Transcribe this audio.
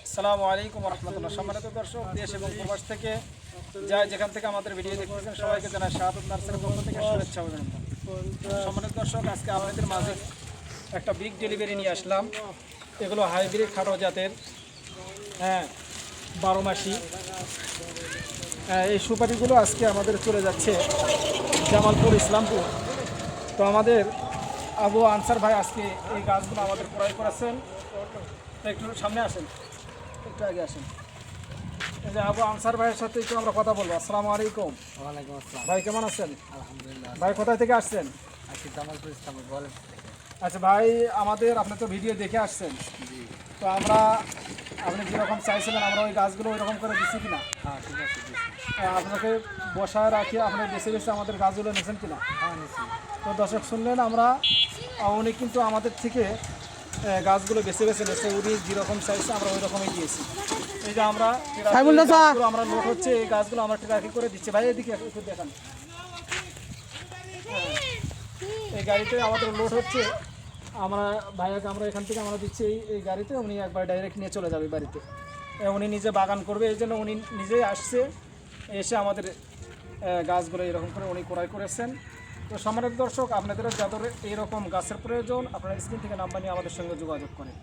আসসালামু আলাইকুম রহমতুল্লাহ। সম্মানিত দর্শক, দেশ এবং প্রবাস থেকে যেখান থেকে আমাদের ভিডিও দেখতেছেন সবাইকে জানাই শাহাদাত নার্সারির পক্ষ থেকে শুভেচ্ছা অভিনন্দন। সম্মানিত দর্শক, আজকে আপনাদের মাঝে একটা বিগ ডেলিভারি নিয়ে আসলাম। এগুলো হাইব্রিড খাটো জাতের 12 মাসি এই সুপারিগুলো আজকে আমাদের চলে যাচ্ছে জামালপুর, ইসলামপুর। তো আমাদের আবু আনসার ভাই আজকে এই গাছগুলো আমাদের ক্রয় করেছেন। একটু সামনে আসেন, একটু আগে আসেন। এই যে আবু আনসার ভাইয়ের সাথে একটু আমরা কথা বলবো। আসসালামু আলাইকুম। ওয়ালাইকুম আসসালাম। ভাই কেমন আছেন? আলহামদুলিল্লাহ। ভাই কোথায় থেকে আসছেন? আজকে জামালপুর ইসলামপুর বলেন। আচ্ছা ভাই, আপনি তো ভিডিও দেখে আসছেন, জি, তো আপনি যেরকম চাইছিলেন আমরা ওই গাছগুলো ওই রকম করে দিচ্ছি কিনা? হ্যাঁ ঠিক আছে, দিচ্ছি। আপনাকে বসায় রাখি আপনি বেছে বেছে আমাদের গাছগুলো নিয়েছেন কিনা? হ্যাঁ নিচ্ছি। তো দর্শক শুনলেন, উনি কিন্তু আমাদের থেকে গাছগুলো বেছে বেছে নিয়েছে। উনি যেরকম চাইছে আমরা ওই রকমই দিয়েছি। এই যে আমরা লোড হচ্ছে, এই গাছগুলো আমরা ট্রাকে করে দিচ্ছি। ভাই এদিকে একটু দেখান। এই গাড়িতে আমাদের লোড হচ্ছে, আমরা এখান থেকে আমরা দিচ্ছি এই গাড়িতে। উনি একবার ডাইরেক্ট নিয়ে চলে যাবে বাড়িতে। উনি নিজে বাগান করবে, এই জন্য উনি নিজেই আসছে, এসে আমাদের গাছগুলো এরকম করে উনি ক্রয় করেছেন। তো সম্মানিত দর্শক, আপনাদের যাদের এইরকম গাছের প্রয়োজন, আপনারা স্ক্রিন থেকে নাম্বার নিয়ে আমাদের সঙ্গে যোগাযোগ করেন।